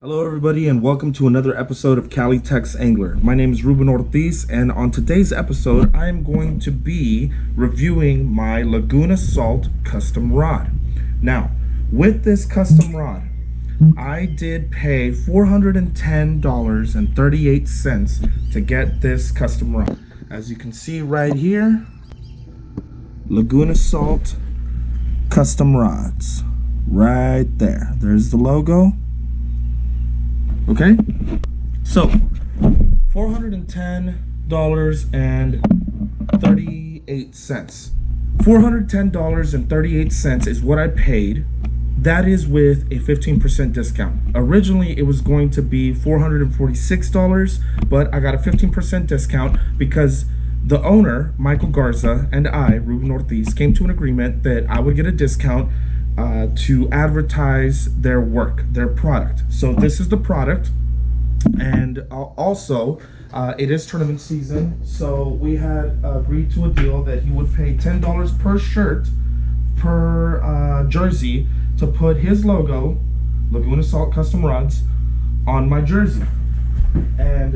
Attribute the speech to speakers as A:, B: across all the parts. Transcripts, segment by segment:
A: Hello, everybody, and welcome to another episode of Cali Tex Angler. My name is Ruben Ortiz, and on today's episode, I am going to be reviewing my Laguna Salt custom rod. Now, with this custom rod, I did pay $410.38 to get this custom rod. As you can see right here, Laguna Salt custom rods. Right there. There's the logo. Okay, so $410.38. $410.38 is what I paid. That is with a 15% discount. Originally, it was going to be $446, but I got a 15% discount because the owner, Michael Garza, and I, Ruben Ortiz, came to an agreement that I would get a discount to advertise their work, their product. So this is the product, and also it is tournament season, so we had agreed to a deal that he would pay $10 per shirt, per jersey, to put his logo, Laguna Salt Custom Rods, on my jersey. And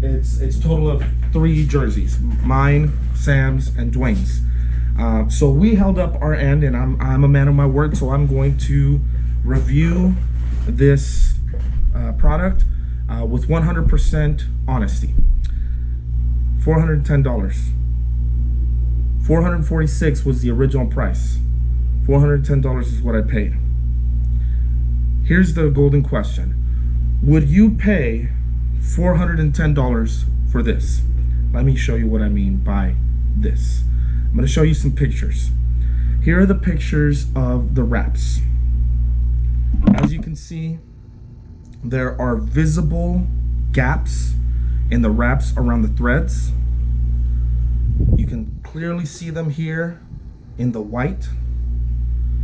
A: it's a total of 3 jerseys, mine, Sam's, and Dwayne's. So we held up our end, and I'm a man of my word, so I'm going to review this product with 100% honesty. $410. $446 was the original price. $410 is what I paid. Here's the golden question. Would you pay $410 for this? Let me show you what I mean by this. I'm going to show you some pictures. Here are the pictures of the wraps. As you can see, there are visible gaps in the wraps around the threads. You can clearly see them here in the white.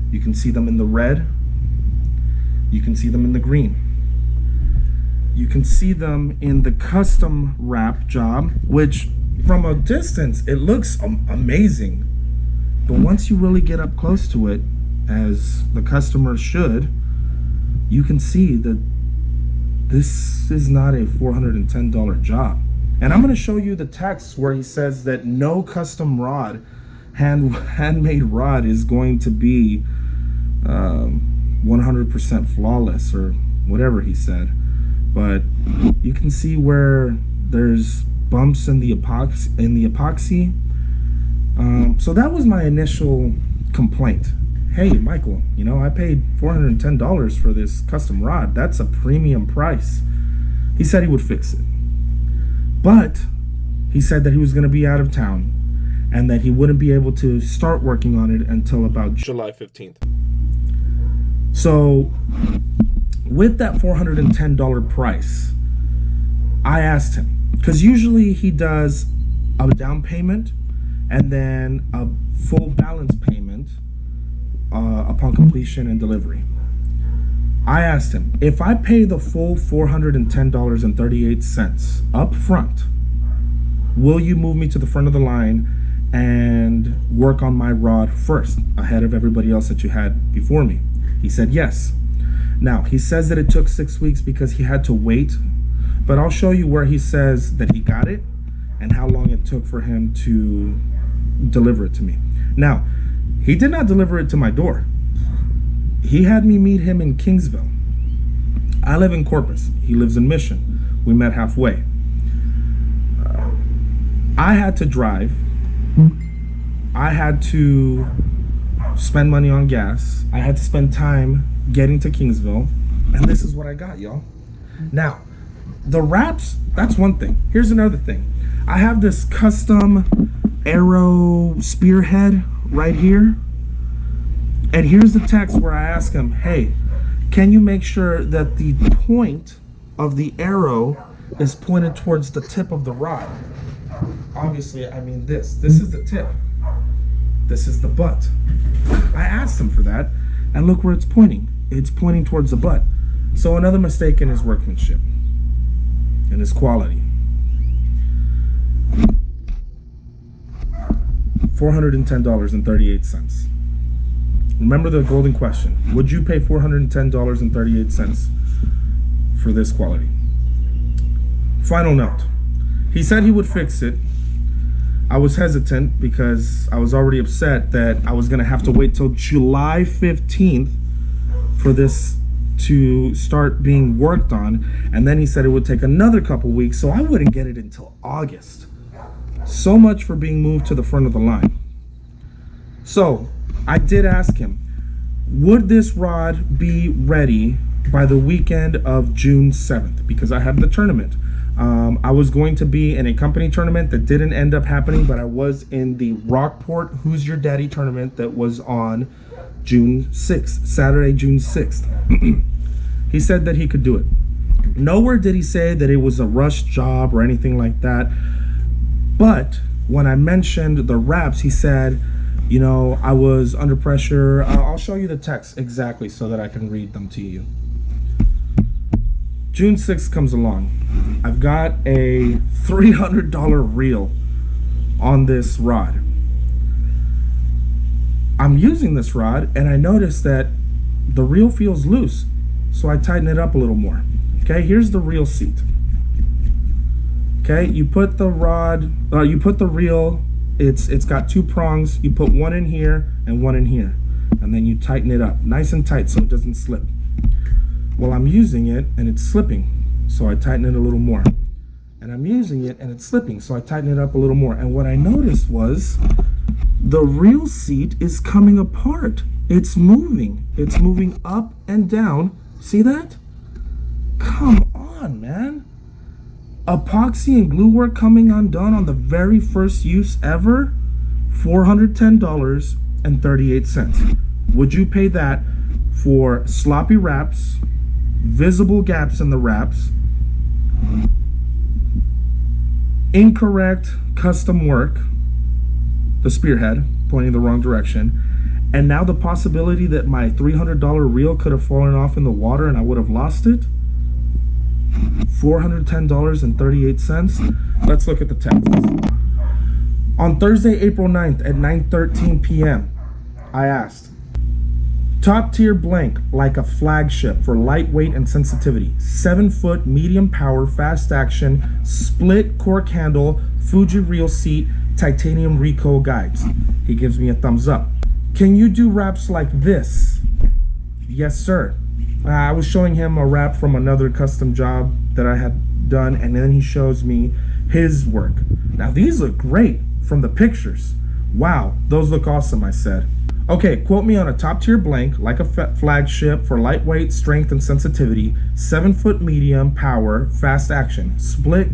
A: You can see them in the red. You can see them in the green. You can see them in the custom wrap job, which from a distance, it looks amazing. But once you really get up close to it, as the customer should, you can see that this is not a $410 job. And I'm going to show you the text where he says that no custom rod, handmade rod, is going to be 100% flawless, or whatever he said. But you can see where there's bumps in the epoxy. So that was my initial complaint. Hey, Michael, you know, I paid $410 for this custom rod. That's a premium price. He said he would fix it, but he said that he was going to be out of town and that he wouldn't be able to start working on it until about July 15th. So with that $410 price, I asked him, because usually he does a down payment and then a full balance payment upon completion and delivery. I asked him, if I pay the full $410.38 up front, will you move me to the front of the line and work on my rod first, ahead of everybody else that you had before me? He said yes. Now, he says that it took 6 weeks because he had to wait, but I'll show you where he says that he got it and how long it took for him to deliver it to me. Now, he did not deliver it to my door. He had me meet him in Kingsville. I live in Corpus. He lives in Mission. We met halfway. I had to drive. I had to spend money on gas. I had to spend time getting to Kingsville. And this is what I got, y'all. Now, the wraps, that's one thing. Here's another thing. I have this custom arrow spearhead right here. And here's the text where I ask him, hey, can you make sure that the point of the arrow is pointed towards the tip of the rod? Obviously, I mean this. This is the tip. This is the butt. I asked him for that, and look where it's pointing. It's pointing towards the butt. So another mistake in his workmanship and his quality. $410.38. Remember the golden question. Would you pay $410.38 for this quality. Final note. He said he would fix it. I was hesitant because I was already upset that I was gonna have to wait till July 15th for this to start being worked on. And then he said it would take another couple weeks, so I wouldn't get it until August. So much for being moved to the front of the line. So I did ask him, would this rod be ready by the weekend of June 7th? Because I had the tournament. I was going to be in a company tournament that didn't end up happening, but I was in the Rockport Who's Your Daddy tournament that was on June 6th, Saturday, June 6th. He said that he could do it. Nowhere did he say that it was a rush job or anything like that. But when I mentioned the wraps, he said, you know, I was under pressure. I'll show you the text exactly so that I can read them to you. June 6th comes along. I've got a $300 reel on this rod. I'm using this rod and I noticed that the reel feels loose. So I tighten it up a little more. Okay, here's the reel seat. Okay, you put the rod, you put the reel, it's got two prongs. You put one in here and one in here. And then you tighten it up nice and tight so it doesn't slip. Well, I'm using it and it's slipping, so I tighten it a little more. And I'm using it and it's slipping, so I tighten it up a little more. And what I noticed was the reel seat is coming apart. It's moving. It's moving up and down. See that? Come on, man. Epoxy and glue work coming undone on the very first use ever? $410.38. Would you pay that for sloppy wraps, visible gaps in the wraps, incorrect custom work, the spearhead pointing the wrong direction, and now the possibility that my $300 reel could have fallen off in the water and I would have lost it? $410.38. Let's look at the text. On Thursday, April 9th at 9:13 p.m., I asked, top tier blank like a flagship for lightweight and sensitivity. 7-foot medium power, fast action, split cork handle, Fuji reel seat, titanium recoil guides. He gives me a thumbs up. Can you do wraps like this? Yes, sir. I was showing him a wrap from another custom job that I had done, and then he shows me his work. Now these look great from the pictures. Wow, those look awesome, I said. Okay, quote me on a top tier blank like a flagship for lightweight, strength, and sensitivity. 7-foot medium power, fast action, split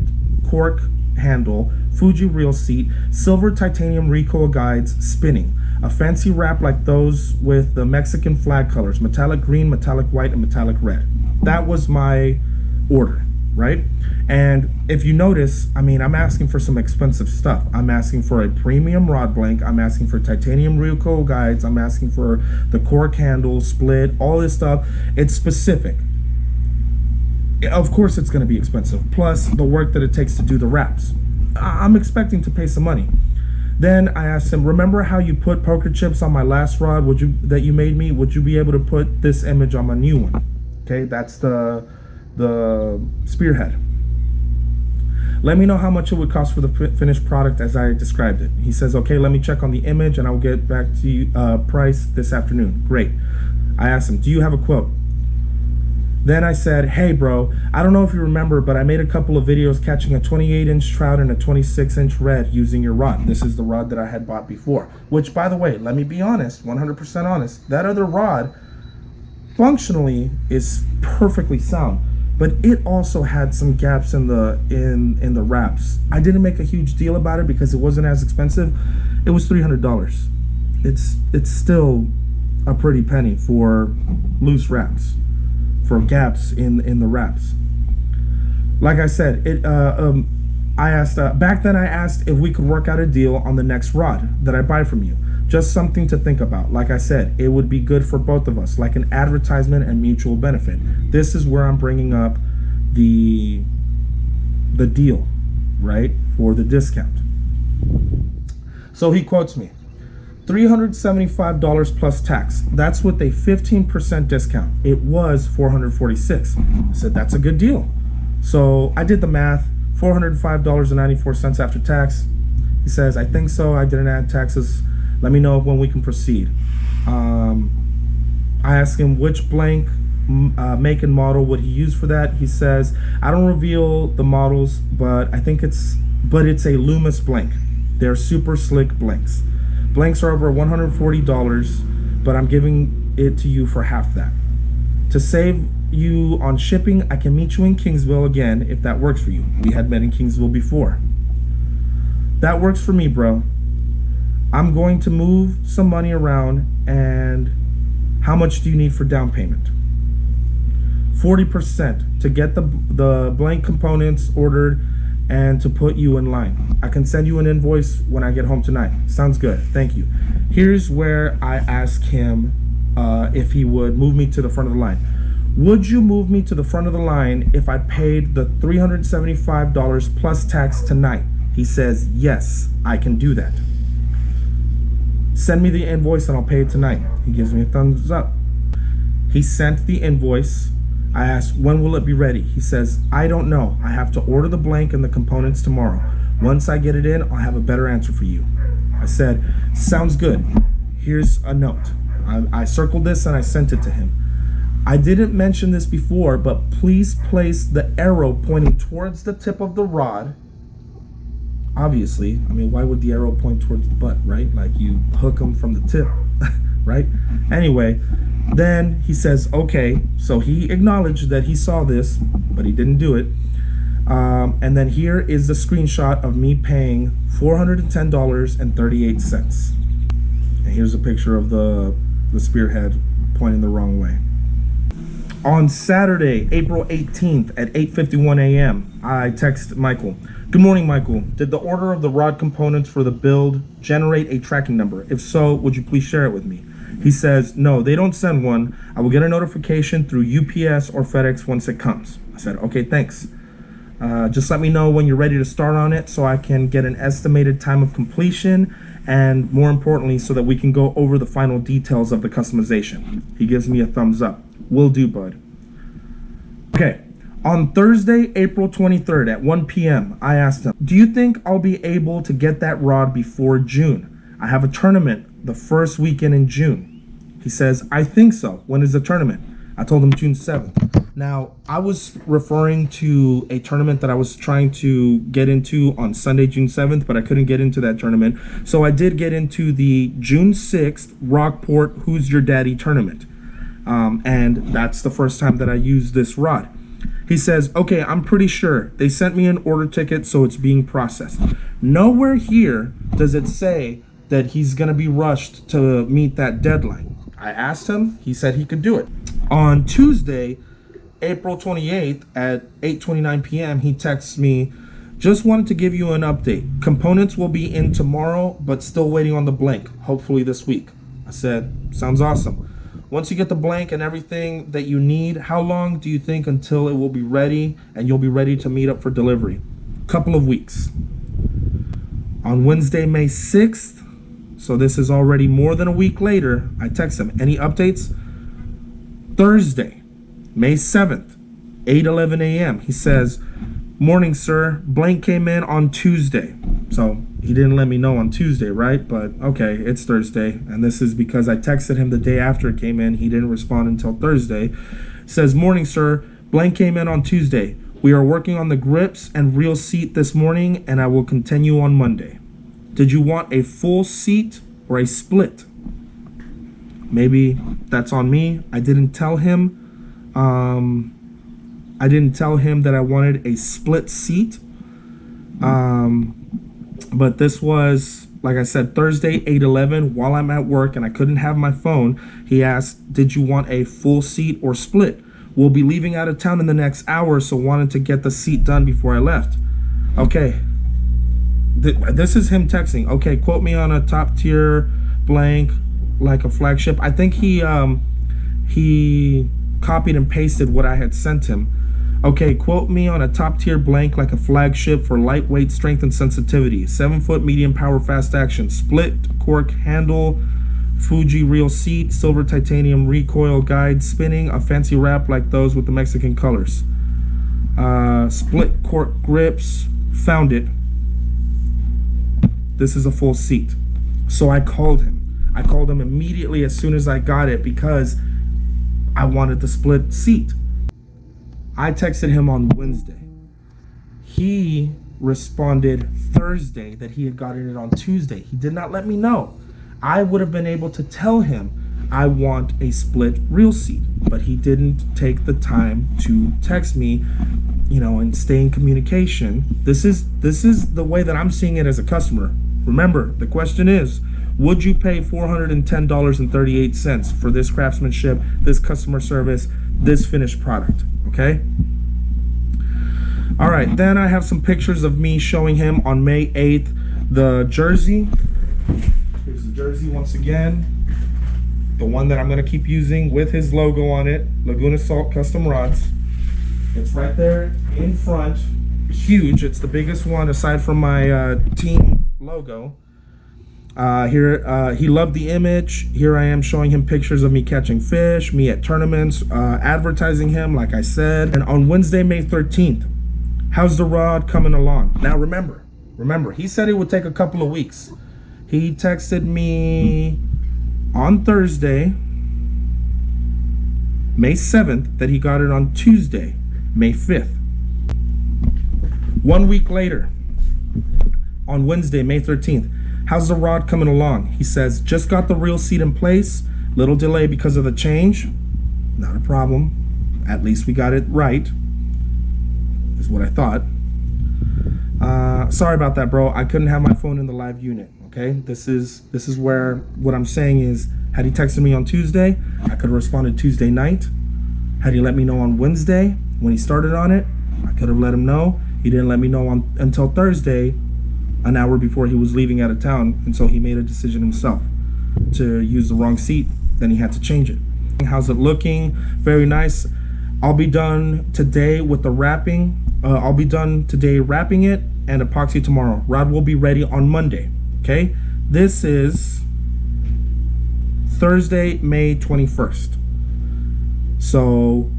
A: cork handle, Fuji reel seat, silver titanium recoil guides, spinning. A fancy wrap like those with the Mexican flag colors, metallic green, metallic white, and metallic red. That was my order, right? And if you notice, I mean, I'm asking for some expensive stuff. I'm asking for a premium rod blank. I'm asking for titanium recoil guides. I'm asking for the cork handle, split, all this stuff. It's specific. Of course it's going to be expensive, plus the work that it takes to do the wraps. I'm expecting to pay some money. Then I asked him, remember how you put poker chips on my last rod that you made me? Would you be able to put this image on my new one? Okay, that's the spearhead. Let me know how much it would cost for the finished product as I described it. He says, okay, let me check on the image and I'll get back to you, price this afternoon. Great. I asked him, do you have a quote? Then I said, hey bro, I don't know if you remember, but I made a couple of videos catching a 28-inch trout and a 26-inch red using your rod. This is the rod that I had bought before. Which, by the way, let me be honest, 100% honest, that other rod functionally is perfectly sound, but it also had some gaps in the wraps. I didn't make a huge deal about it because it wasn't as expensive. It was $300. It's still a pretty penny for loose wraps, for gaps in the wraps. Like I said, I asked back then. I asked if we could work out a deal on the next rod that I buy from you. Just something to think about. Like I said, it would be good for both of us, like an advertisement and mutual benefit. This is where I'm bringing up the deal, right, for the discount. So he quotes me. $375 plus tax. That's with a 15% discount. It was $446. I said, that's a good deal. So I did the math, $405.94 after tax. He says, I think so. I didn't add taxes. Let me know when we can proceed. I asked him which blank make and model would he use for that. He says, I don't reveal the models, but it's a Loomis blank. They're super slick blanks. Blanks are over $140, but I'm giving it to you for half that. To save you on shipping, I can meet you in Kingsville again if that works for you. We had met in Kingsville before. That works for me, bro. I'm going to move some money around, and how much do you need for down payment? 40% to get the blank components ordered and to put you in line. I can send you an invoice when I get home tonight. Sounds good, thank you. Here's where I ask him if he would move me to the front of the line. Would you move me to the front of the line if I paid the $375 plus tax tonight? He says, yes, I can do that. Send me the invoice and I'll pay it tonight. He gives me a thumbs up. He sent the invoice. I asked, when will it be ready? He says, I don't know. I have to order the blank and the components tomorrow. Once I get it in, I'll have a better answer for you. I said, sounds good. Here's a note. I circled this and I sent it to him. I didn't mention this before, but please place the arrow pointing towards the tip of the rod. Obviously, I mean, why would the arrow point towards the butt, right? Like you hook them from the tip, right? Anyway, then he says, okay, so he acknowledged that he saw this, but he didn't do it. And then here is the screenshot of me paying $410.38. And here's a picture of the spearhead pointing the wrong way. On Saturday, April 18th at 8:51 a.m., I text Michael. Good morning, Michael. Did the order of the rod components for the build generate a tracking number? If so, would you please share it with me? He says, no, they don't send one. I will get a notification through UPS or FedEx once it comes. I said, okay, thanks. Just let me know when you're ready to start on it so I can get an estimated time of completion, and more importantly, so that we can go over the final details of the customization. He gives me a thumbs up. Will do, bud. Okay, on Thursday, April 23rd at 1 p.m., I asked him, do you think I'll be able to get that rod before June? I have a tournament the first weekend in June. He says, I think so. When is the tournament? I told him June 7th. Now, I was referring to a tournament that I was trying to get into on Sunday, June 7th, but I couldn't get into that tournament. So I did get into the June 6th Rockport Who's Your Daddy tournament. And that's the first time that I used this rod. He says, okay, I'm pretty sure. They sent me an order ticket, so it's being processed. Nowhere here does it say that he's going to be rushed to meet that deadline. I asked him. He said he could do it. On Tuesday, April 28th at 8:29 p.m., he texts me, just wanted to give you an update. Components will be in tomorrow, but still waiting on the blank, hopefully this week. I said, sounds awesome. Once you get the blank and everything that you need, how long do you think until it will be ready and you'll be ready to meet up for delivery? Couple of weeks. On Wednesday, May 6th, so this is already more than a week later, I text him, any updates? Thursday, May 7th, 8:11 a.m. He says, morning, sir. Blank came in on Tuesday. So he didn't let me know on Tuesday, right? But okay, it's Thursday. And this is because I texted him the day after it came in. He didn't respond until Thursday. Says, morning, sir. Blank came in on Tuesday. We are working on the grips and real seat this morning, and I will continue on Monday. Did you want a full seat or a split? Maybe that's on me. I didn't tell him. I didn't tell him that I wanted a split seat. But this was, like I said, Thursday, 8:11, while I'm at work and I couldn't have my phone. He asked, did you want a full seat or split? We'll be leaving out of town in the next hour, so wanted to get the seat done before I left. Okay. This is him texting. Okay, quote me on a top tier blank, like a flagship. I think he copied and pasted what I had sent him. Okay, quote me on a top tier blank like a flagship for lightweight strength and sensitivity. 7-foot medium power fast action. Split cork handle. Fuji reel seat. Silver titanium recoil guide spinning. A fancy wrap like those with the Mexican colors. Split cork grips. Found it. This is a full seat. So I called him. I called him immediately as soon as I got it because I wanted the split seat. I texted him on Wednesday. He responded Thursday that he had gotten it on Tuesday. He did not let me know. I would have been able to tell him I want a split real seat, but he didn't take the time to text me, and stay in communication. This is the way that I'm seeing it as a customer. Remember, the question is, would you pay $410.38 for this craftsmanship, this customer service, this finished product? Okay. All right. Then I have some pictures of me showing him on May 8th the jersey. Here's the jersey once again. The one that I'm going to keep using with his logo on it. Laguna Salt Custom Rods. It's right there in front. Huge. It's the biggest one aside from my team logo. Here, he loved the image. Here I am showing him pictures of me catching fish, me at tournaments, advertising him, like I said. And on Wednesday, May 13th, how's the rod coming along? Now remember, he said it would take a couple of weeks. He texted me on Thursday, May 7th, that he got it on Tuesday, May 5th. 1 week later, on Wednesday, May 13th, how's the rod coming along? He says, just got the reel seat in place. Little delay because of the change. Not a problem. At least we got it right, is what I thought. Sorry about that, bro. I couldn't have my phone in the live unit, okay? This is where what I'm saying is, had he texted me on Tuesday, I could have responded Tuesday night. Had he let me know on Wednesday when he started on it, I could have let him know. He didn't let me know until Thursday, an hour before he was leaving out of town, and so he made a decision himself to use the wrong seat. Then he had to change it. How's it looking? Very nice. I'll be done today with the wrapping. I'll be done today wrapping it and epoxy tomorrow. Rod will be ready on Monday. Okay, this is Thursday, May 21st. So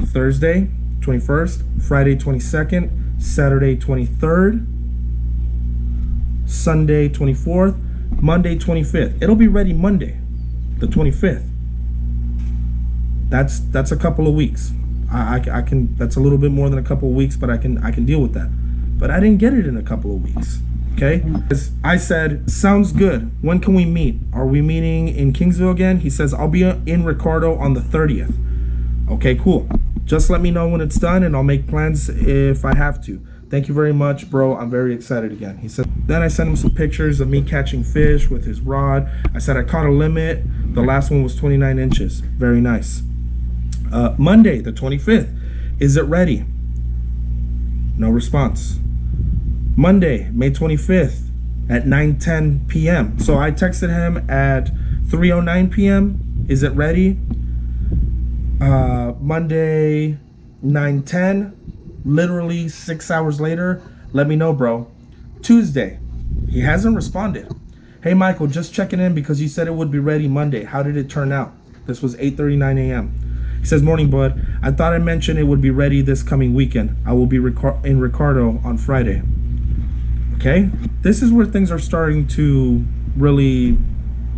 A: Thursday 21st, Friday 22nd, Saturday 23rd, Sunday 24th, Monday 25th. It'll be ready Monday, the 25th. That's a couple of weeks. I can. That's a little bit more than a couple of weeks, but I can deal with that. But I didn't get it in a couple of weeks. Okay. As I said, sounds good. When can we meet? Are we meeting in Kingsville again? He says I'll be in Ricardo on the 30th. Okay, cool. Just let me know when it's done, and I'll make plans if I have to. Thank you very much, bro. I'm very excited again. He said. Then I sent him some pictures of me catching fish with his rod. I said I caught a limit. The last one was 29 inches. Very nice. Monday, the 25th. Is it ready? No response. Monday, May 25th at 9:10 p.m. So I texted him at 3:09 p.m. Is it ready? Monday, 9:10. Literally 6 hours later. Let me know, bro. Tuesday. He hasn't responded. Hey, Michael, just checking in because you said it would be ready Monday. How did it turn out? This was 8:39 a.m. He says, morning, bud. I thought I mentioned it would be ready this coming weekend. I will be in Ricardo on Friday. Okay? This is where things are starting to really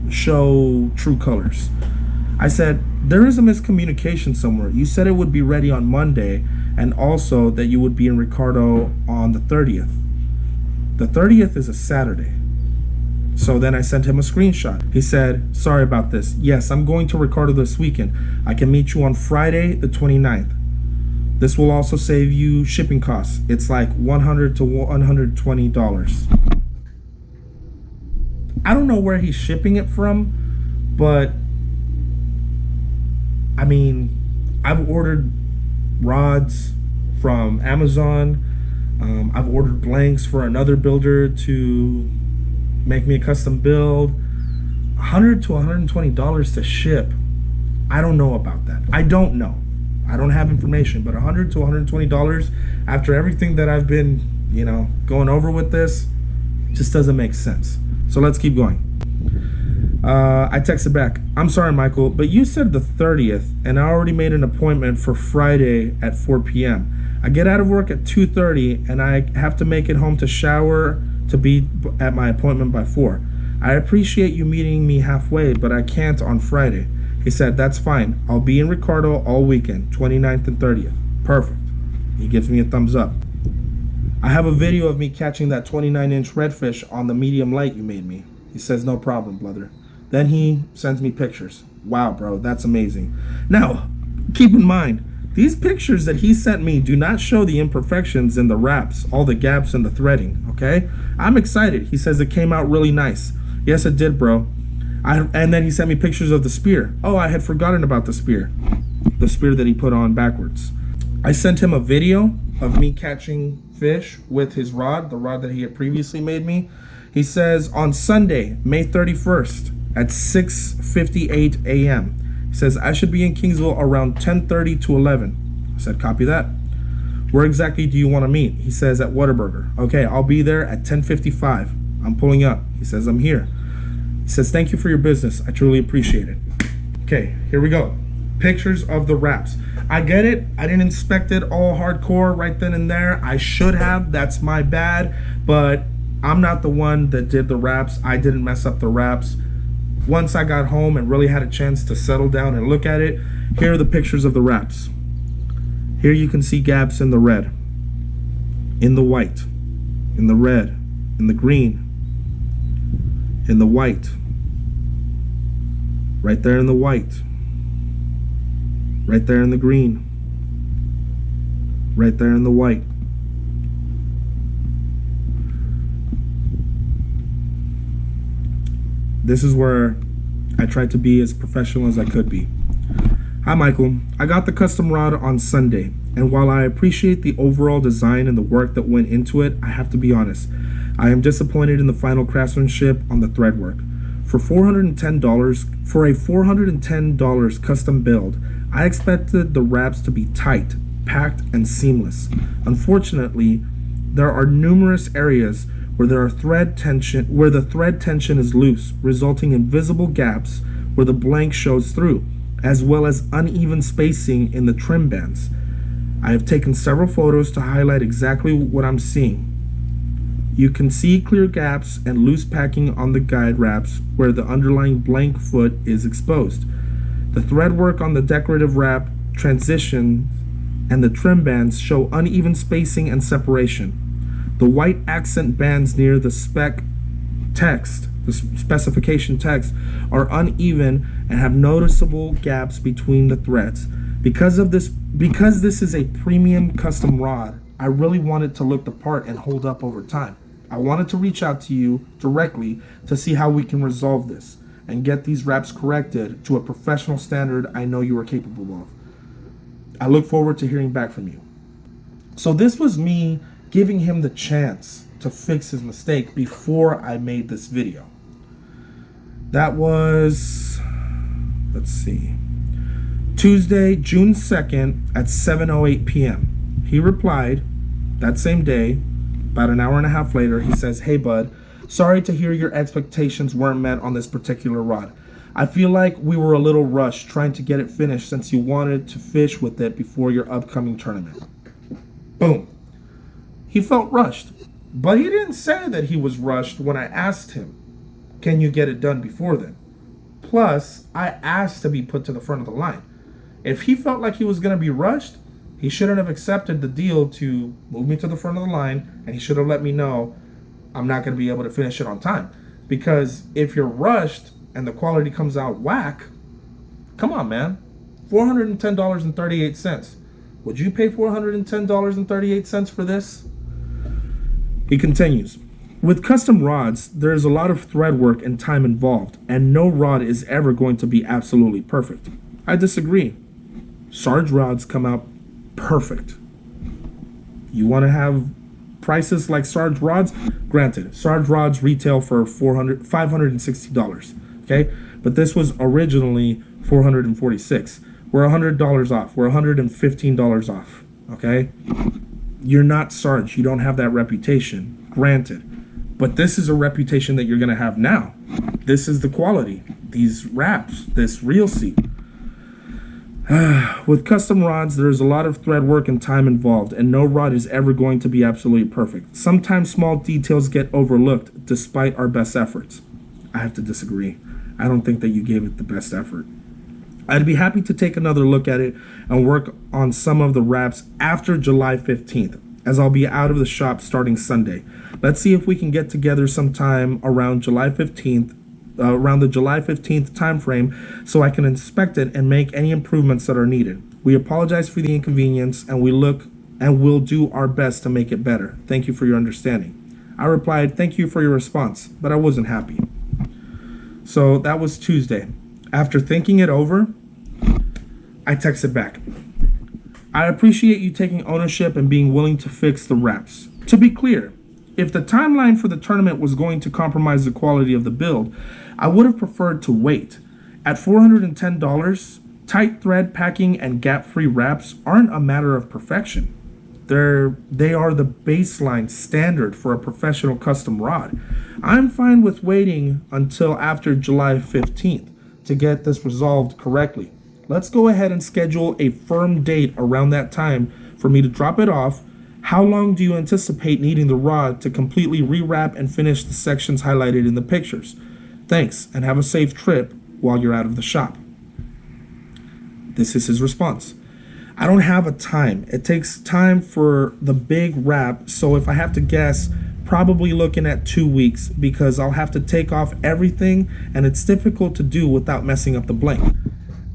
A: show true colors. I said, there is a miscommunication somewhere. You said it would be ready on Monday and also that you would be in Ricardo on the 30th. The 30th is a Saturday. So then I sent him a screenshot. He said, sorry about this. Yes, I'm going to Ricardo this weekend. I can meet you on Friday, the 29th. This will also save you shipping costs. It's like $100 to $120. I don't know where he's shipping it from, but I mean, I've ordered rods from Amazon. I've ordered blanks for another builder to make me a custom build. $100 to $120 to ship. I don't know about that. I don't know. I don't have information, but $100 to $120 after everything that I've been, going over with this, just doesn't make sense. So let's keep going. I texted back, I'm sorry, Michael, but you said the 30th, and I already made an appointment for Friday at 4 p.m. I get out of work at 2:30, and I have to make it home to shower to be at my appointment by 4. I appreciate you meeting me halfway, but I can't on Friday. He said, that's fine. I'll be in Ricardo all weekend, 29th and 30th. Perfect. He gives me a thumbs up. I have a video of me catching that 29-inch redfish on the medium light you made me. He says, no problem, brother. Then he sends me pictures. Wow, bro, that's amazing. Now, keep in mind, these pictures that he sent me do not show the imperfections in the wraps, all the gaps in the threading, okay? I'm excited. He says it came out really nice. Yes, it did, bro. And then he sent me pictures of the spear. Oh, I had forgotten about the spear. The spear that he put on backwards. I sent him a video of me catching fish with his rod, the rod that he had previously made me. He says on Sunday, May 31st at 6:58 a.m. He says, I should be in Kingsville around 10:30 to 11. I said, copy that. Where exactly do you want to meet? He says, at Whataburger. Okay, I'll be there at 10:55. I'm pulling up. He says, I'm here. He says, thank you for your business. I truly appreciate it. Okay, here we go. Pictures of the wraps. I get it. I didn't inspect it all hardcore right then and there. I should have. That's my bad. But I'm not the one that did the wraps. I didn't mess up the wraps. Once I got home and really had a chance to settle down and look at it, here are the pictures of the wraps. Here you can see gaps in the red, in the white, in the red, in the green, in the white, right there in the white, right there in the green, right there in the white. This is where I tried to be as professional as I could be. Hi, Michael. I got the custom rod on Sunday, and while I appreciate the overall design and the work that went into it, I have to be honest. I am disappointed in the final craftsmanship on the thread work. For a $410 custom build, I expected the wraps to be tight, packed, and seamless. Unfortunately, there are numerous areas where the thread tension is loose, resulting in visible gaps where the blank shows through, as well as uneven spacing in the trim bands. I have taken several photos to highlight exactly what I'm seeing. You can see clear gaps and loose packing on the guide wraps where the underlying blank foot is exposed. The thread work on the decorative wrap transition and the trim bands show uneven spacing and separation. The white accent bands near the specification text, are uneven and have noticeable gaps between the threads. Because this is a premium custom rod, I really wanted to look the part and hold up over time. I wanted to reach out to you directly to see how we can resolve this and get these wraps corrected to a professional standard I know you are capable of. I look forward to hearing back from you. So this was me giving him the chance to fix his mistake before I made this video. That was, let's see, Tuesday, June 2nd at 7:08 p.m. He replied that same day, about an hour and a half later. He says, hey bud, sorry to hear your expectations weren't met on this particular rod. I feel like we were a little rushed trying to get it finished since you wanted to fish with it before your upcoming tournament. Boom. He felt rushed, but he didn't say that he was rushed when I asked him, can you get it done before then? Plus, I asked to be put to the front of the line. If he felt like he was going to be rushed, he shouldn't have accepted the deal to move me to the front of the line, and he should have let me know I'm not going to be able to finish it on time. Because if you're rushed and the quality comes out whack, come on, man. $410.38. Would you pay $410.38 for this? He continues, with custom rods, there is a lot of thread work and time involved, and no rod is ever going to be absolutely perfect. I disagree. Sarge rods come out perfect. You want to have prices like Sarge rods? Granted, Sarge rods retail for $560, okay? But this was originally $446. We're $100 off. We're $115 off. Okay? You're not Sarge. You don't have that reputation. Granted. But this is a reputation that you're going to have now. This is the quality. These wraps. This reel seat. With custom rods, there's a lot of thread work and time involved, and no rod is ever going to be absolutely perfect. Sometimes small details get overlooked despite our best efforts. I have to disagree. I don't think that you gave it the best effort. I'd be happy to take another look at it and work on some of the wraps after July 15th, as I'll be out of the shop starting Sunday. Let's see if we can get together sometime around July 15th, around the July 15th time frame, so I can inspect it and make any improvements that are needed. We apologize for the inconvenience, and we'll do our best to make it better. Thank you for your understanding. I replied, thank you for your response, but I wasn't happy. So that was Tuesday. After thinking it over, I texted back. I appreciate you taking ownership and being willing to fix the wraps. To be clear, if the timeline for the tournament was going to compromise the quality of the build, I would have preferred to wait. At $410, tight thread packing and gap-free wraps aren't a matter of perfection. They are the baseline standard for a professional custom rod. I'm fine with waiting until after July 15th to get this resolved correctly. Let's go ahead and schedule a firm date around that time for me to drop it off. How long do you anticipate needing the rod to completely rewrap and finish the sections highlighted in the pictures? Thanks, and have a safe trip while you're out of the shop. This is his response. I don't have a time. It takes time for the big wrap, so if I have to guess, probably looking at 2 weeks, because I'll have to take off everything, and it's difficult to do without messing up the blank.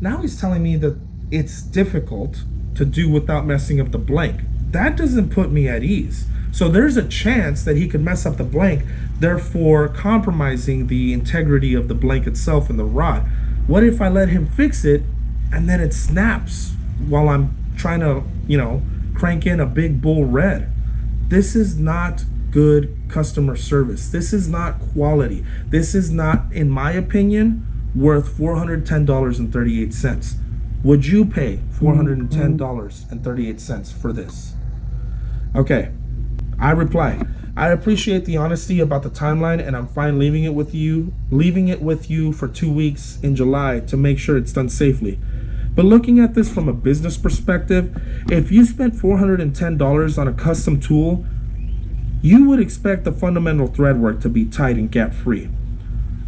A: Now he's telling me that it's difficult to do without messing up the blank. That doesn't put me at ease. So there's a chance that he could mess up the blank, therefore compromising the integrity of the blank itself and the rod. What if I let him fix it and then it snaps while I'm trying to, crank in a big bull red? This is not good customer service. This is not quality. This is not, in my opinion, worth $410.38. Would you pay $410.38 for this? Okay, I replied, I appreciate the honesty about the timeline, and I'm fine leaving it with you for 2 weeks in July to make sure it's done safely. But looking at this from a business perspective, if you spent $410 on a custom tool, you would expect the fundamental thread work to be tight and gap-free.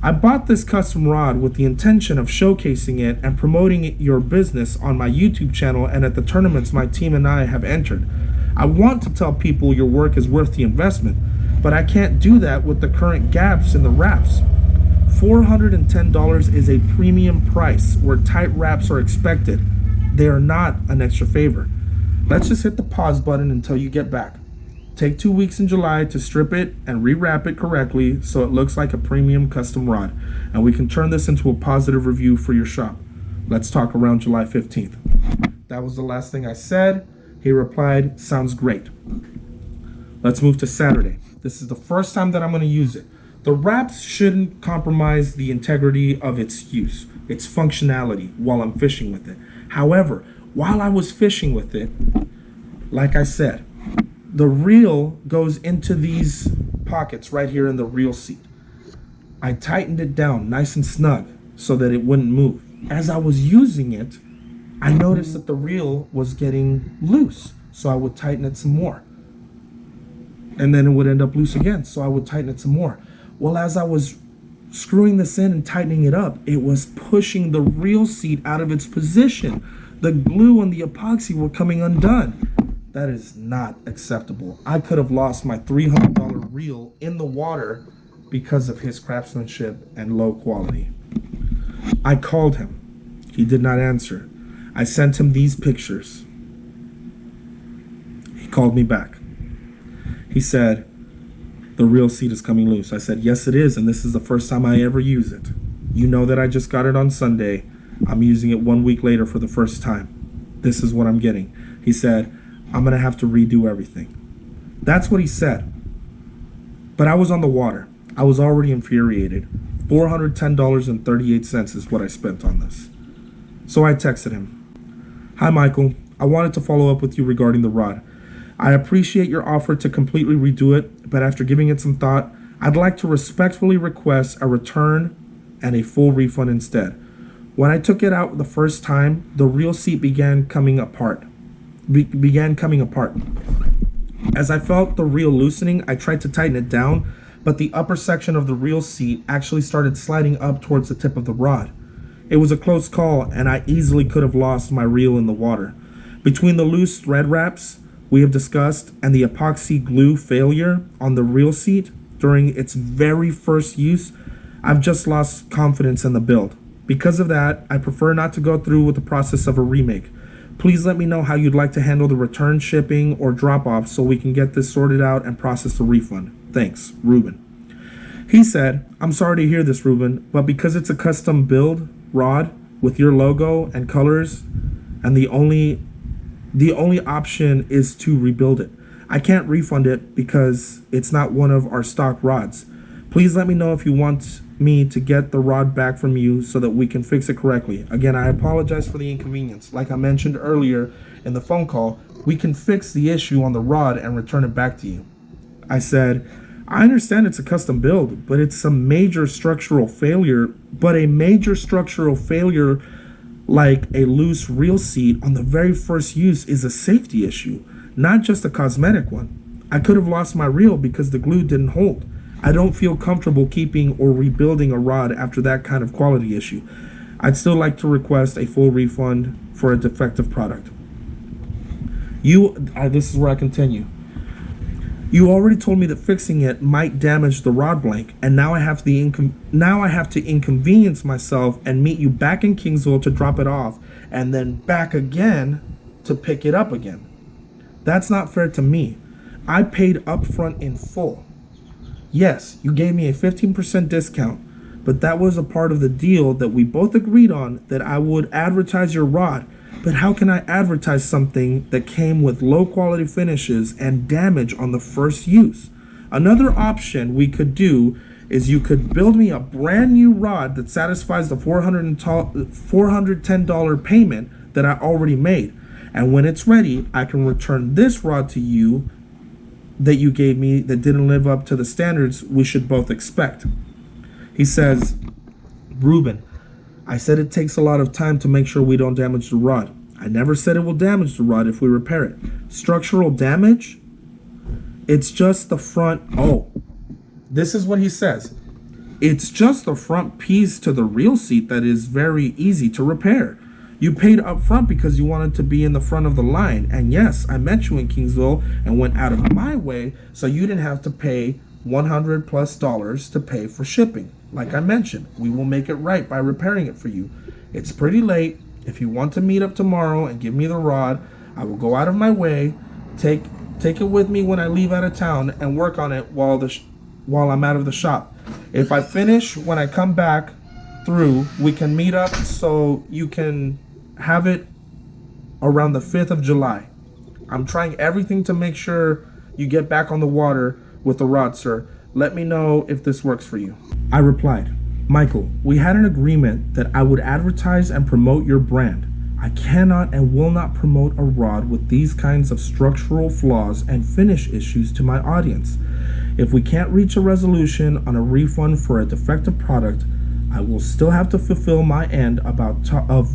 A: I bought this custom rod with the intention of showcasing it and promoting your business on my YouTube channel and at the tournaments my team and I have entered. I want to tell people your work is worth the investment, but I can't do that with the current gaps in the wraps. $410 is a premium price where tight wraps are expected. They are not an extra favor. Let's just hit the pause button until you get back. Take 2 weeks in July to strip it and rewrap it correctly so it looks like a premium custom rod, and we can turn this into a positive review for your shop. Let's talk around July 15th. That was the last thing I said. He replied, sounds great. Let's move to Saturday. This is the first time that I'm going to use it. The wraps shouldn't compromise the integrity of its use, its functionality while I'm fishing with it. However, while I was fishing with it, like I said, the reel goes into these pockets right here in the reel seat. I tightened it down nice and snug so that it wouldn't move. As I was using it, I noticed that the reel was getting loose, so I would tighten it some more. And then it would end up loose again, so I would tighten it some more. Well, as I was screwing this in and tightening it up, it was pushing the reel seat out of its position. The glue and the epoxy were coming undone. That is not acceptable. I could have lost my $300 reel in the water because of his craftsmanship and low quality. I called him. He did not answer. I sent him these pictures. He called me back. He said, the reel seat is coming loose. I said, yes, it is, and this is the first time I ever use it. You know that I just got it on Sunday. I'm using it 1 week later for the first time. This is what I'm getting. He said, I'm going to have to redo everything. That's what he said. But I was on the water. I was already infuriated. $410.38 is what I spent on this. So I texted him. Hi, Michael. I wanted to follow up with you regarding the rod. I appreciate your offer to completely redo it, but after giving it some thought, I'd like to respectfully request a return and a full refund instead. When I took it out the first time, the reel seat began coming apart. As I felt the reel loosening, I tried to tighten it down, but the upper section of the reel seat actually started sliding up towards the tip of the rod. It was a close call, and I easily could have lost my reel in the water. Between the loose thread wraps we have discussed and the epoxy glue failure on the reel seat during its very first use, I've just lost confidence in the build. Because of that, I prefer not to go through with the process of a remake. Please let me know how you'd like to handle the return shipping or drop-off so we can get this sorted out and process the refund. Thanks, Ruben. He said, I'm sorry to hear this, Ruben, but because it's a custom build rod with your logo and colors, and the only option is to rebuild it. I can't refund it because it's not one of our stock rods. Please let me know if you want me to get the rod back from you so that we can fix it correctly. Again, I apologize for the inconvenience. Like I mentioned earlier in the phone call, we can fix the issue on the rod and return it back to you. I said, I understand it's a custom build, but it's a major structural failure, like a loose reel seat on the very first use is a safety issue, not just a cosmetic one. I could have lost my reel because the glue didn't hold. I don't feel comfortable keeping or rebuilding a rod after that kind of quality issue. I'd still like to request a full refund for a defective product. This is where I continue. You already told me that fixing it might damage the rod blank, and now I have to inconvenience myself and meet you back in Kingsville to drop it off, and then back again to pick it up again. That's not fair to me. I paid upfront in full. Yes, you gave me a 15% discount, but that was a part of the deal that we both agreed on, that I would advertise your rod. But how can I advertise something that came with low quality finishes and damage on the first use? Another option we could do is you could build me a brand new rod that satisfies the $410 payment that I already made. And when it's ready, I can return this rod to you that you gave me that didn't live up to the standards we should both expect. He says, Ruben, I said it takes a lot of time to make sure we don't damage the rod. I never said it will damage the rod if we repair it. Structural damage? It's just the front. Oh, this is what he says. It's just the front piece to the reel seat that is very easy to repair. You paid up front because you wanted to be in the front of the line. And yes, I met you in Kingsville and went out of my way so you didn't have to pay $100+ to pay for shipping. Like I mentioned, we will make it right by repairing it for you. It's pretty late. If you want to meet up tomorrow and give me the rod, I will go out of my way, take it with me when I leave out of town, and work on it while I'm out of the shop. If I finish when I come back through, we can meet up so you can have it around the 5th of July. I'm trying everything to make sure you get back on the water with the rod, sir. Let me know if this works for you. I replied, Michael, we had an agreement that I would advertise and promote your brand. I cannot and will not promote a rod with these kinds of structural flaws and finish issues to my audience. If we can't reach a resolution on a refund for a defective product, I will still have to fulfill my end of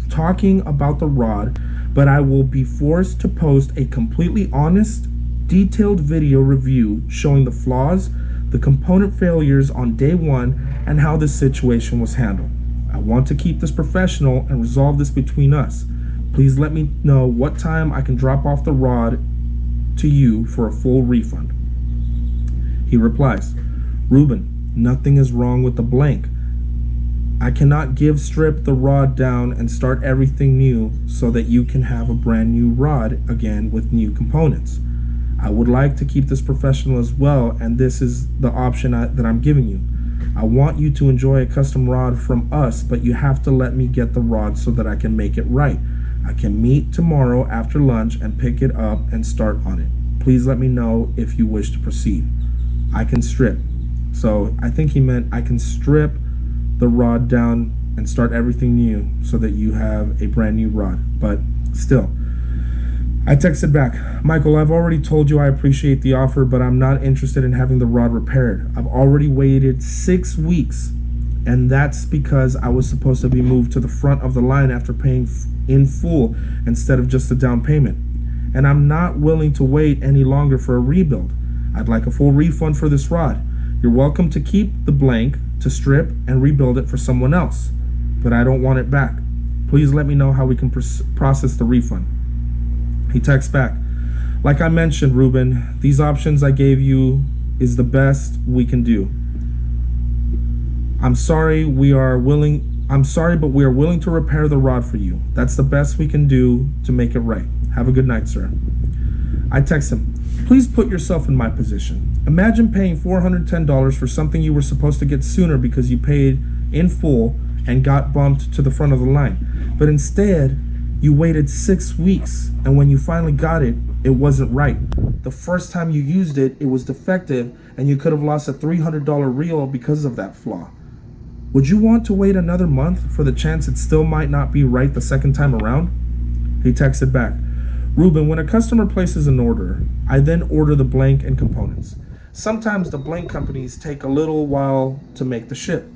A: talking about the rod, but I will be forced to post a completely honest, detailed video review showing the flaws, the component failures on day one, and how this situation was handled. I want to keep this professional and resolve this between us. Please let me know what time I can drop off the rod to you for a full refund. He replies, Ruben, nothing is wrong with the blank. I cannot strip the rod down and start everything new so that you can have a brand new rod again with new components. I would like to keep this professional as well, and this is the option that I'm giving you. I want you to enjoy a custom rod from us, but you have to let me get the rod so that I can make it right. I can meet tomorrow after lunch and pick it up and start on it. Please let me know if you wish to proceed. I can strip. So I think he meant I can strip the rod down and start everything new so that you have a brand new rod. But still, I texted back, Michael, I've already told you I appreciate the offer, but I'm not interested in having the rod repaired. I've already waited 6 weeks, and that's because I was supposed to be moved to the front of the line after paying in full instead of just a down payment. And I'm not willing to wait any longer for a rebuild. I'd like a full refund for this rod. You're welcome to keep the blank, to strip and rebuild it for someone else, but I don't want it back. Please let me know how we can process the refund. He texts back, like I mentioned, Ruben, these options I gave you is the best we can do. I'm sorry, but we are willing to repair the rod for you. That's the best we can do to make it right. Have a good night, sir. I text him, please put yourself in my position. Imagine paying $410 for something you were supposed to get sooner because you paid in full and got bumped to the front of the line. But instead, you waited 6 weeks, and when you finally got it, it wasn't right. The first time you used it, it was defective, and you could have lost a $300 reel because of that flaw. Would you want to wait another month for the chance it still might not be right the second time around? He texted back, Ruben, when a customer places an order, I then order the blank and components. Sometimes the blank companies take a little while to make the ship.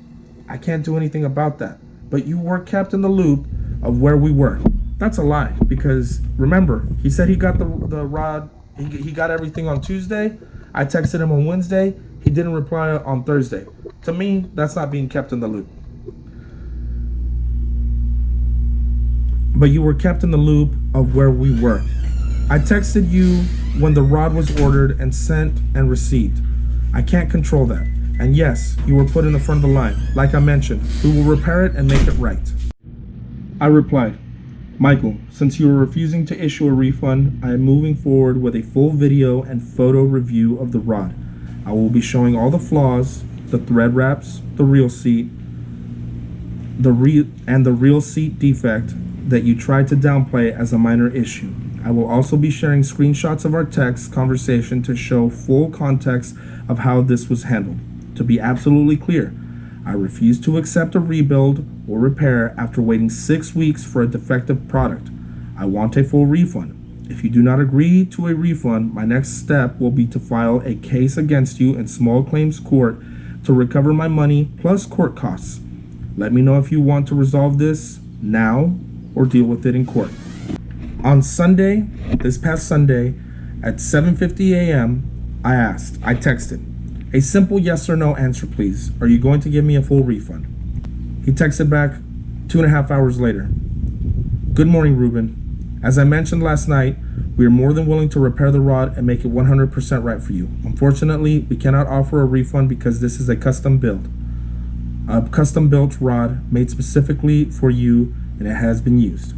A: I can't do anything about that, but you were kept in the loop of where we were. That's a lie, because remember, he said he got the rod, he got everything on Tuesday. I texted him on Wednesday. He didn't reply on Thursday. To me, that's not being kept in the loop. But you were kept in the loop of where we were. I texted you when the rod was ordered and sent and received. I can't control that. And yes, you were put in the front of the line. Like I mentioned, we will repair it and make it right. I replied, Michael, since you are refusing to issue a refund, I am moving forward with a full video and photo review of the rod. I will be showing all the flaws, the thread wraps, the reel seat, the reel seat defect that you tried to downplay as a minor issue. I will also be sharing screenshots of our text conversation to show full context of how this was handled. To be absolutely clear, I refuse to accept a rebuild or repair after waiting 6 weeks for a defective product. I want a full refund. If you do not agree to a refund, my next step will be to file a case against you in small claims court to recover my money plus court costs. Let me know if you want to resolve this now or deal with it in court. On Sunday, this past Sunday, at 7:50 a.m., I texted, a simple yes or no answer, please. Are you going to give me a full refund? He texted back 2.5 hours later. Good morning, Ruben. As I mentioned last night, we are more than willing to repair the rod and make it 100% right for you. Unfortunately, we cannot offer a refund because this is a custom build. A custom built rod made specifically for you, and it has been used.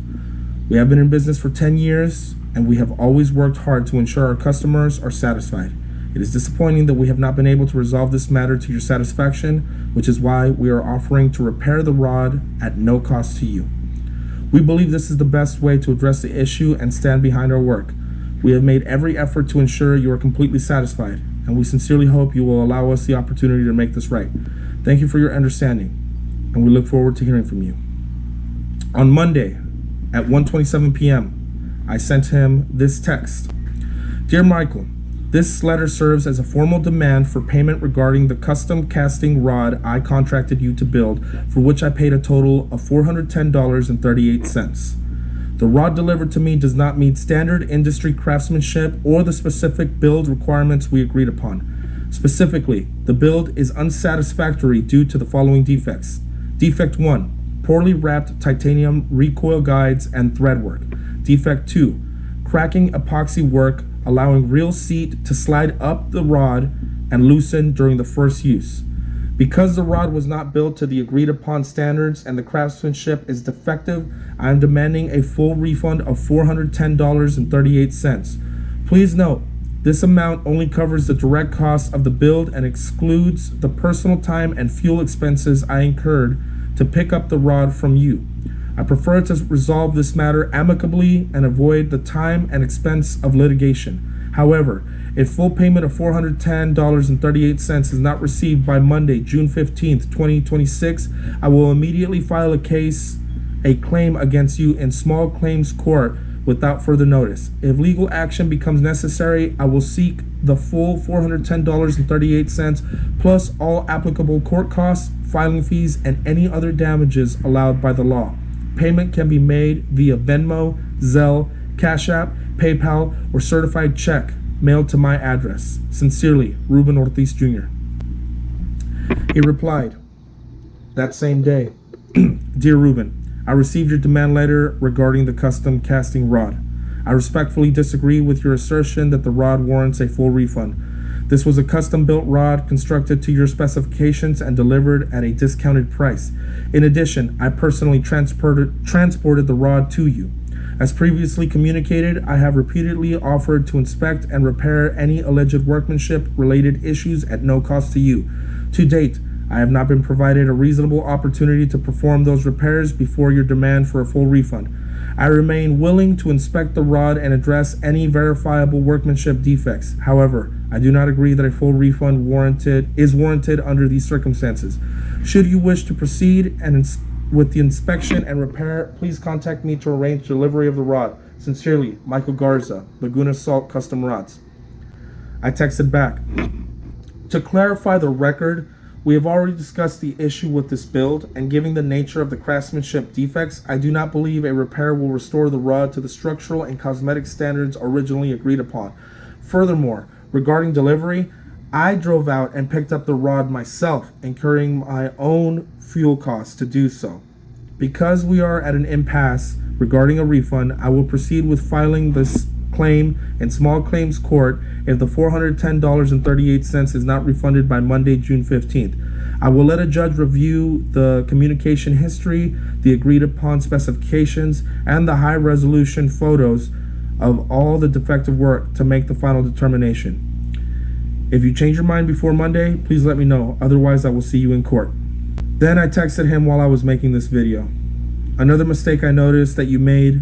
A: We have been in business for 10 years, and we have always worked hard to ensure our customers are satisfied. It is disappointing that we have not been able to resolve this matter to your satisfaction, which is why we are offering to repair the rod at no cost to you. We believe this is the best way to address the issue and stand behind our work. We have made every effort to ensure you are completely satisfied, and we sincerely hope you will allow us the opportunity to make this right. Thank you for your understanding, and we look forward to hearing from you. On Monday at 1:27 p.m., I sent him this text. Dear Michael, this letter serves as a formal demand for payment regarding the custom casting rod I contracted you to build, for which I paid a total of $410.38. The rod delivered to me does not meet standard industry craftsmanship or the specific build requirements we agreed upon. Specifically, the build is unsatisfactory due to the following defects. Defect 1. Poorly wrapped titanium recoil guides and thread work. Defect 2. Cracking epoxy work allowing reel seat to slide up the rod and loosen during the first use. Because the rod was not built to the agreed upon standards and the craftsmanship is defective, I am demanding a full refund of $410.38. Please note, this amount only covers the direct costs of the build and excludes the personal time and fuel expenses I incurred to pick up the rod from you. I prefer to resolve this matter amicably and avoid the time and expense of litigation. However, if full payment of $410.38 is not received by Monday, June 15th, 2026, I will immediately file a claim against you in small claims court without further notice. If legal action becomes necessary, I will seek the full $410.38 plus all applicable court costs, filing fees, and any other damages allowed by the law. Payment can be made via Venmo, Zelle, Cash App, PayPal, or certified check mailed to my address. Sincerely, Ruben Ortiz Jr. He replied that same day, Dear Ruben, I received your demand letter regarding the custom casting rod. I respectfully disagree with your assertion that the rod warrants a full refund. This was a custom-built rod constructed to your specifications and delivered at a discounted price. In addition, I personally transported the rod to you. As previously communicated, I have repeatedly offered to inspect and repair any alleged workmanship-related issues at no cost to you. To date, I have not been provided a reasonable opportunity to perform those repairs before your demand for a full refund. I remain willing to inspect the rod and address any verifiable workmanship defects. However, I do not agree that a full refund is warranted under these circumstances. Should you wish to proceed with the inspection and repair, please contact me to arrange delivery of the rod. Sincerely, Michael Garza, Laguna Salt Custom Rods. I texted back, to clarify the record, we have already discussed the issue with this build, and given the nature of the craftsmanship defects, I do not believe a repair will restore the rod to the structural and cosmetic standards originally agreed upon. Furthermore, regarding delivery, I drove out and picked up the rod myself, incurring my own fuel costs to do so. Because we are at an impasse regarding a refund, I will proceed with filing this claim in small claims court if the $410.38 is not refunded by Monday, June 15th. I will let a judge review the communication history, the agreed upon specifications, and the high resolution photos of all the defective work to make the final determination. If you change your mind before Monday, please let me know. Otherwise, I will see you in court. Then I texted him while I was making this video. Another mistake I noticed that you made,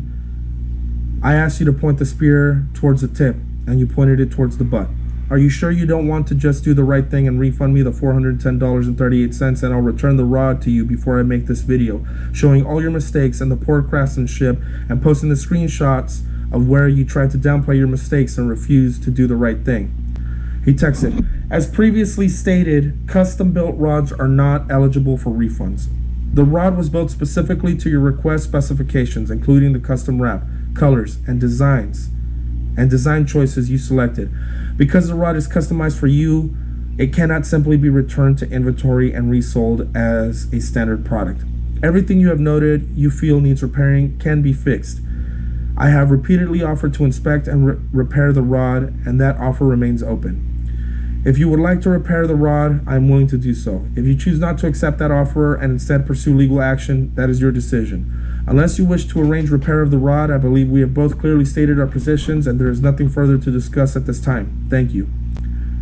A: I asked you to point the spear towards the tip, and you pointed it towards the butt. Are you sure you don't want to just do the right thing and refund me the $410.38 and I'll return the rod to you before I make this video, showing all your mistakes and the poor craftsmanship and posting the screenshots of where you tried to downplay your mistakes and refused to do the right thing? He texted, as previously stated, custom-built rods are not eligible for refunds. The rod was built specifically to your request specifications, including the custom wrap, colors, and design choices you selected. Because the rod is customized for you, it cannot simply be returned to inventory and resold as a standard product. Everything you have noted you feel needs repairing can be fixed. I have repeatedly offered to inspect and repair the rod, and that offer remains open. If you would like to repair the rod, I am willing to do so. If you choose not to accept that offer and instead pursue legal action, that is your decision. Unless you wish to arrange repair of the rod, I believe we have both clearly stated our positions and there is nothing further to discuss at this time. Thank you.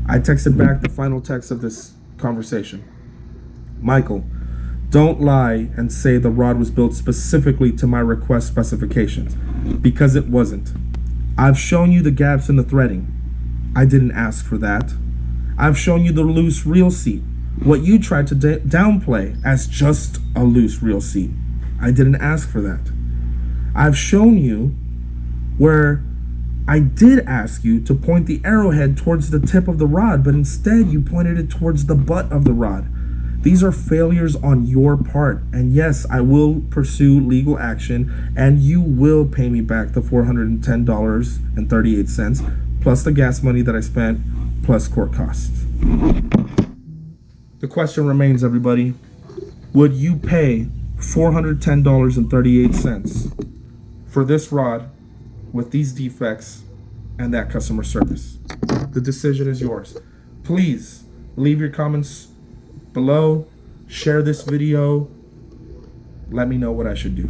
A: I texted back the final text of this conversation. Michael, don't lie and say the rod was built specifically to my request specifications, because it wasn't. I've shown you the gaps in the threading. I didn't ask for that. I've shown you the loose reel seat, what you tried to downplay as just a loose reel seat. I didn't ask for that. I've shown you where I did ask you to point the arrowhead towards the tip of the rod, but instead you pointed it towards the butt of the rod. These are failures on your part, and yes, I will pursue legal action, and you will pay me back the $410.38, plus the gas money that I spent, plus court costs. The question remains, everybody. Would you pay $410.38 for this rod with these defects and that customer service? The decision is yours. Please leave your comments below, share this video, let me know what I should do.